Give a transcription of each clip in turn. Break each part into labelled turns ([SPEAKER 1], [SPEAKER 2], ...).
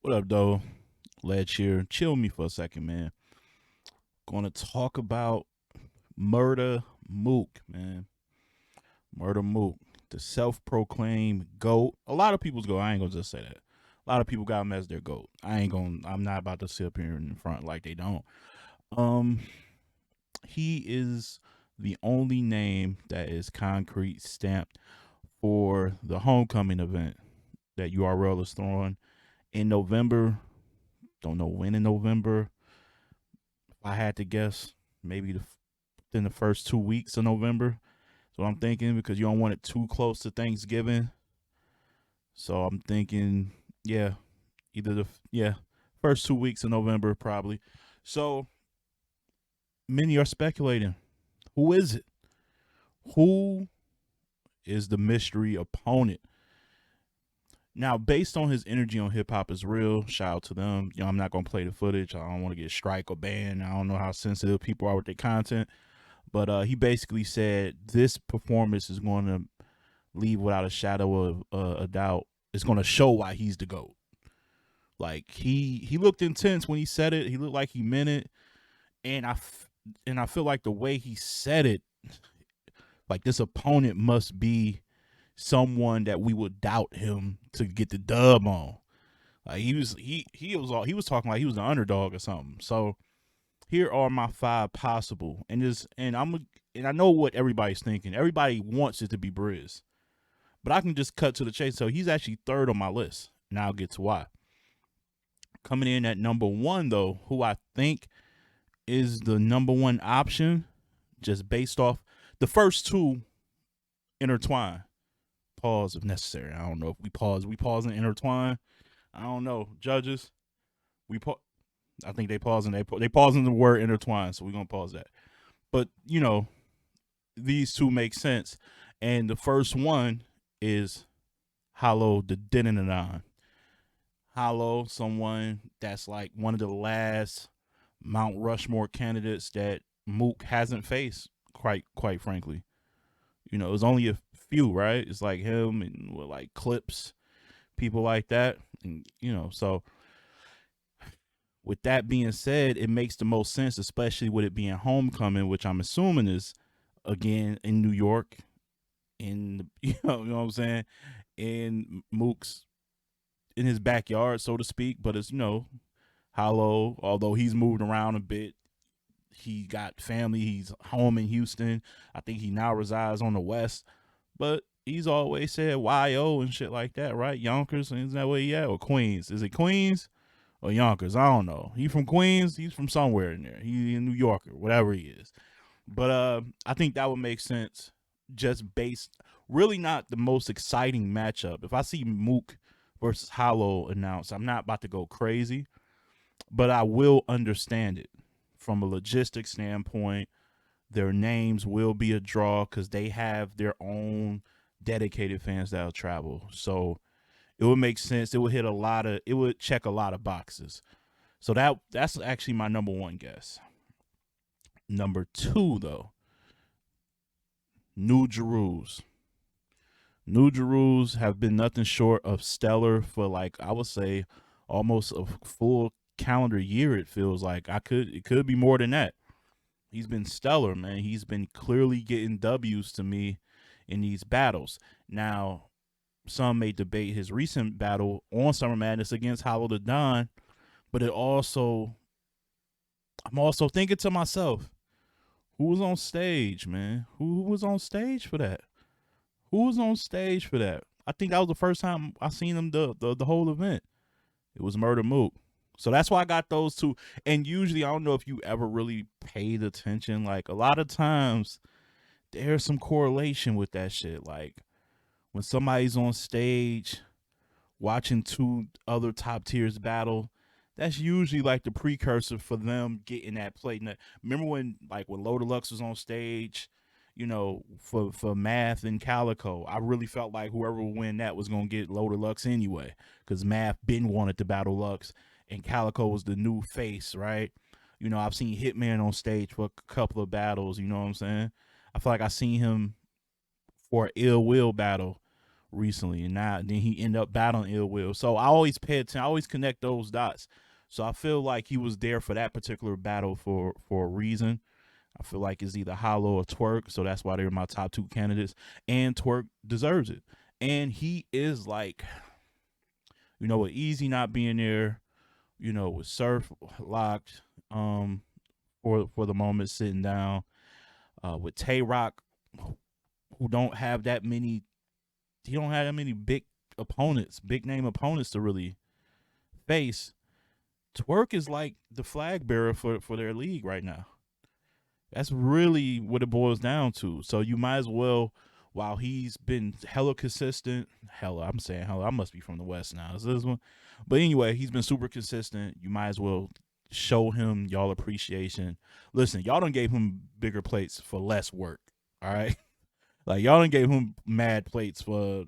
[SPEAKER 1] What up, though? Led here. Chill me for a second, man. Gonna talk about Murda Mook, man. Murda Mook, the self-proclaimed GOAT. A lot of people's GOAT. I ain't gonna just say that. A lot of people got him as their GOAT. I'm not about to sit up here in front like they don't. Um, he is the only name that is concrete stamped for the homecoming event that URL is throwing in November. Don't know when in November. If I had to guess, maybe within the first 2 weeks of November. That's what I'm thinking, because you don't want it too close to Thanksgiving. So I'm thinking, yeah, either first 2 weeks of November probably. So many are speculating, who is it? Who is the mystery opponent? Now, based on his energy on Hip Hop Is Real, shout out to them. I'm not gonna play the footage. I don't want to get strike or banned. I don't know how sensitive people are with their content, but he basically said this performance is going to leave without a shadow of a doubt. It's going to show why he's the GOAT. Like he looked intense when he said it. He looked like he meant it, and I feel like the way he said it, like this opponent must be someone that we would doubt him to get the dub on. Like he was talking like he was the underdog or something. So here are my 5 possible, and I know what everybody's thinking. Everybody wants it to be Briz, but I can just cut to the chase. So he's actually 3rd on my list, and I'll get to why. Coming in at number 1, though, who I think is the number 1 option, just based off the first 2 intertwine. Pause if necessary. I don't know if we pause and intertwine. I don't know, judges. I think they pause and they pause in the word intertwine, so we're gonna pause that. But these two make sense, and the first one is Hollow the Denanon. Hollow, someone that's like one of the last Mount Rushmore candidates that Mook hasn't faced. Quite frankly, it's only a few, right? It's like him and like Clips, people like that, and so with that being said, it makes the most sense, especially with it being homecoming, which I'm assuming is again in New York, you know what I'm saying, in Mook's in his backyard, so to speak. But it's Hollow, although he's moved around a bit. He got family. He's home in Houston. I think he now resides on the West. But he's always said YO and shit like that, right? Yonkers, isn't that where he at? Or Queens? Is it Queens or Yonkers? I don't know. He from Queens. He's from somewhere in there. He in New York or whatever he is. But I think that would make sense, just based. Really not the most exciting matchup. If I see Mook versus Hollow announced, I'm not about to go crazy, but I will understand it from a logistics standpoint. Their names will be a draw because they have their own dedicated fans that'll travel. So it would make sense. It would check a lot of boxes. So that's actually my number 1 guess. Number 2, though, New Jerus. New Jerus have been nothing short of stellar for, like, I would say almost a full calendar year. It feels like it could be more than that. He's been stellar, man. He's been clearly getting W's to me in these battles. Now, some may debate his recent battle on Summer Madness against Hollow the Don, but I'm also thinking to myself, who was on stage, man? Who was on stage for that? Who was on stage for that? I think that was the first time I seen him the whole event. It was Murda Mook. So that's why I got those 2. And usually, I don't know if you ever really paid attention. Like, a lot of times, there's some correlation with that shit. Like, when somebody's on stage watching 2 other top tiers battle, that's usually like the precursor for them getting that play. Now, remember when Low Deluxe was on stage, for Math and Calico, I really felt like whoever would win that was going to get Low Deluxe anyway, because Math been wanted to battle Lux, and Calico was the new face, right? I've seen Hitman on stage for a couple of battles, you know what I'm saying? I feel like I seen him for an Ill Will battle recently, and now then he ended up battling Ill Will. So I always pay attention. I always connect those dots. So I feel like he was there for that particular battle for a reason. I feel like it's either Hollow or Twerk, so that's why they're my top two candidates. And Twerk deserves it. And he is like, with Easy not being there, with Surf locked, for the moment sitting down, with Tay Rock, who don't have that many, he don't have that many big opponents, big name opponents to really face. Twerk is like the flag bearer for their league right now. That's really what it boils down to. So you might as well, while he's been hella consistent, I'm saying hella, I must be from the West now. Is this one? But anyway, he's been super consistent. You might as well show him y'all appreciation. Listen, y'all done gave him bigger plates for less work. All right. Like y'all done gave him mad plates for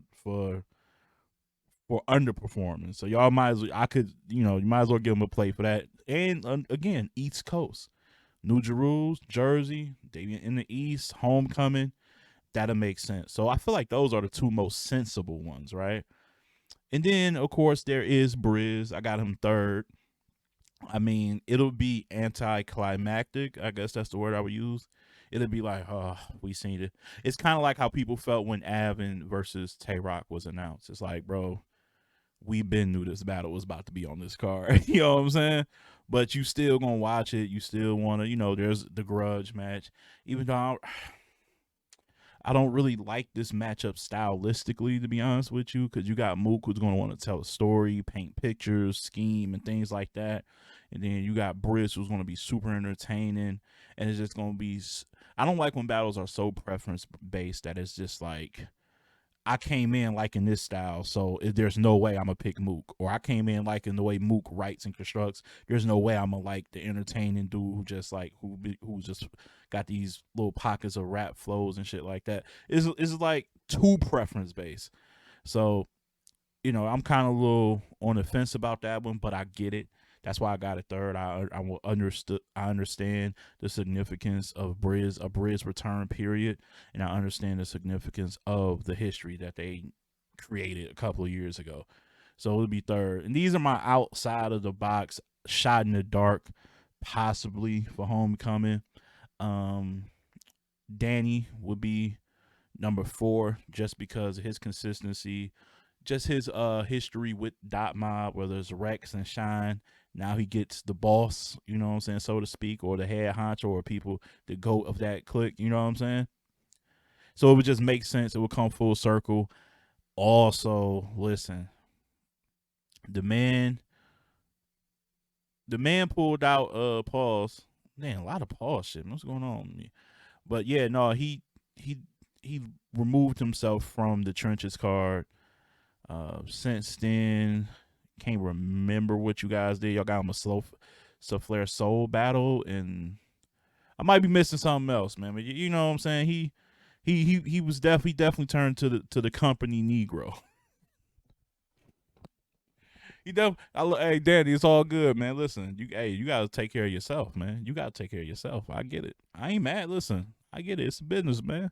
[SPEAKER 1] underperforming. So y'all might as well, you might as well give him a plate for that. And again, East Coast. New Jersey, they in the East, homecoming, that'll make sense. So I feel like those are the two most sensible ones, right? And then, of course, there is Briz. I got him third. I mean, it'll be anticlimactic. I guess that's the word I would use. It'll be like, oh, we seen it. It's kind of like how people felt when Avin versus Tay Rock was announced. It's like, bro, we been knew this battle was about to be on this card. You know what I'm saying? But you still gonna watch it. You still wanna, there's the grudge match. Even though I don't really like this matchup stylistically, to be honest with you, because you got Mook who's gonna want to tell a story, paint pictures, scheme, and things like that. And then you got Briz who's gonna be super entertaining, and it's just gonna be. I don't like when battles are so preference based that it's just like, I came in liking this style, so there's no way I'm gonna pick Mook. Or I came in liking the way Mook writes and constructs. There's no way I'm gonna like the entertaining dude who just like who's just got these little pockets of rap flows and shit like that. It's like too preference based. So I'm kind of a little on the fence about that one, but I get it. That's why I got it third. I understand the significance of a Briz return period, and I understand the significance of the history that they created a couple of years ago. So it'll be third. And these are my outside of the box shot in the dark, possibly for homecoming. Danny would be number 4 just because of his consistency, just his history with Dot Mob, whether it's Rex and Shine. Now he gets the boss, you know what I'm saying, so to speak, or the head honcho, or people, the goat of that clique, you know what I'm saying? So it would just make sense. It would come full circle. Also, listen, the man pulled out pause. Man, a lot of pause shit. What's going on with me? But yeah, no, he removed himself from the trenches card. Since then, can't remember what you guys did. Y'all got him a Souffleur Soul battle, and I might be missing something else, man. But you know what I'm saying? He was definitely turned to the company Negro. Hey Danny, it's all good, man. Listen, you gotta take care of yourself, man. You gotta take care of yourself. I get it. I ain't mad. Listen, I get it. It's a business, man.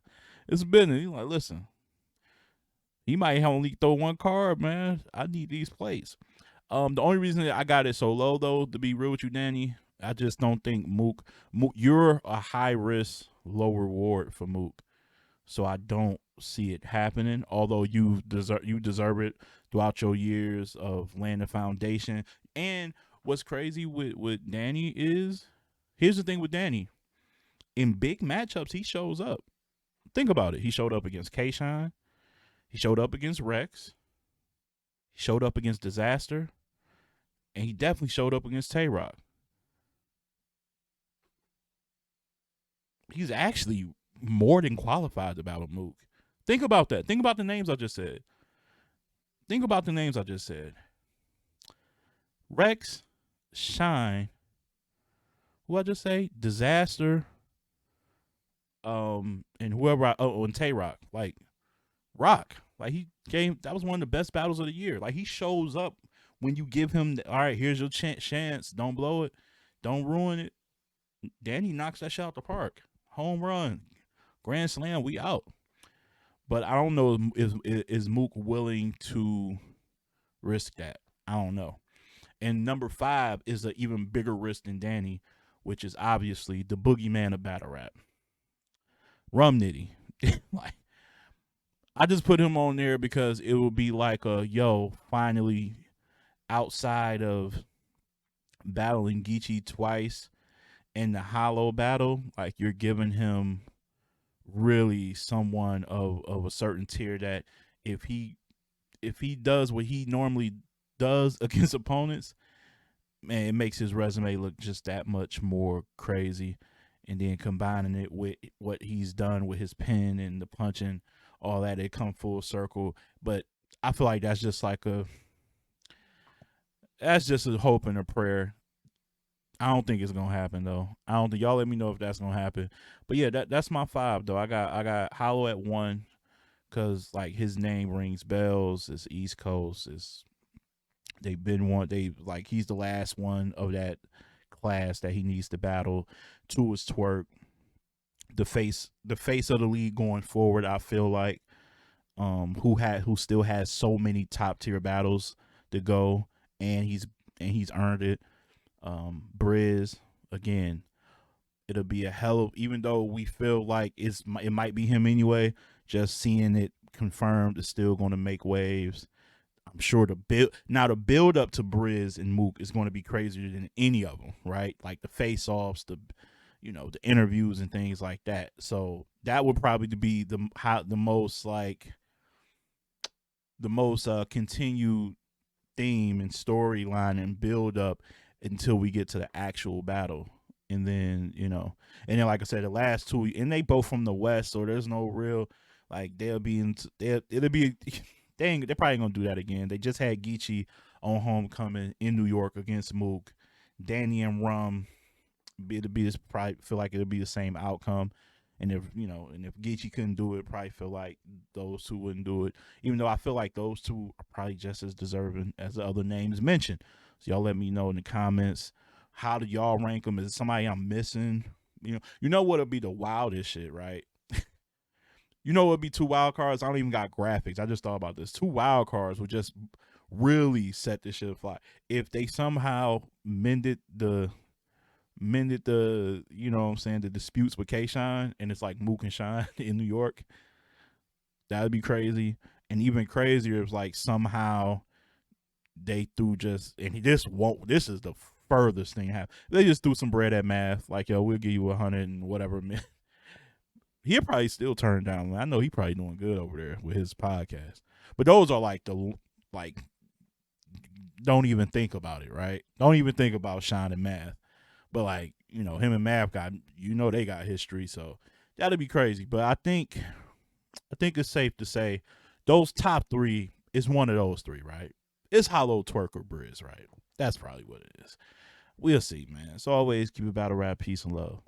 [SPEAKER 1] It's a business. You like, listen. He might only throw one card, man. I need these plays. The only reason that I got it so low, though, to be real with you, Danny, I just don't think Mook, you're a high risk, low reward for Mook. So I don't see it happening. Although you deserve it throughout your years of laying the foundation. And what's crazy with Danny is, here's the thing with Danny. In big matchups, he shows up. Think about it. He showed up against K-Shine. He showed up against Rex. He showed up against Disaster. And he definitely showed up against Tay Rock. He's actually more than qualified to battle Mook. Think about that. Think about the names I just said. Rex, Shine, who I just say? Disaster, and whoever and Tay Rock. Like, Rock. Like, that was one of the best battles of the year. Like, he shows up when you give him, all right, here's your chance. Don't blow it. Don't ruin it. Danny knocks that shot out the park. Home run. Grand slam, we out. But I don't know, is Mook willing to risk that? I don't know. And number 5 is an even bigger risk than Danny, which is obviously the boogeyman of battle rap, Rum Nitty. Like, I just put him on there because it would be like a yo, finally, outside of battling Geechee twice in the hollow battle, like you're giving him really someone of a certain tier that if he does what he normally does against opponents, man, it makes his resume look just that much more crazy. And then combining it with what he's done with his pen and the punching, all that, it come full circle. But I feel like that's just a hope and a prayer. I don't think it's gonna happen though. I don't think, y'all let me know if that's gonna happen. But yeah, that's my 5 though. I got Hollow at 1 because like his name rings bells. It's East Coast. It's they've been one. They like he's the last one of that class that he needs to battle. 2 is Twerk, the face of the league going forward. I feel like who still has so many top tier battles to go, and he's earned it. Briz, again, it'll be a hell of, even though we feel like it might be him anyway. Just seeing it confirmed is still going to make waves. I'm sure the build up to Briz and Mook is going to be crazier than any of them, right? Like the face offs, the interviews and things like that. So that would probably be the most continued theme and storyline and build up until we get to the actual battle. And then like I said, the last 2, and they both from the West, so there's no real, like, they'll be in it'll be they're probably gonna do that again. They just had Geechee on homecoming in New York against Mook. Danny and Rum, it'll be this, probably feel like it'll be the same outcome. And if Geechee couldn't do it, probably feel like those 2 wouldn't do it. Even though I feel like those 2 are probably just as deserving as the other names mentioned. So y'all let me know in the comments, how do y'all rank them? Is it somebody I'm missing? You know what'll be the wildest shit, right? You know what'd be 2 wild cards? I don't even got graphics. I just thought about this. 2 wild cards would just really set this shit fly. If they somehow mended the what I'm saying, the disputes with K Shine, and it's like Mook and Shine in New York, that'd be crazy. And even crazier if like somehow they threw just, and this is the furthest thing happen. They just threw some bread at Math, like, yo, we'll give you 100 and whatever. He'll probably still turn down. I know he probably doing good over there with his podcast. But those are like don't even think about it, right? Don't even think about Shine and Math. But like, him and Mav they got history, so that'd be crazy. But I think it's safe to say those top 3 is one of those 3, right? It's Hollow, Twerk, or Briz, right? That's probably what it is. We'll see, man. As always, keep it battle rap, peace and love.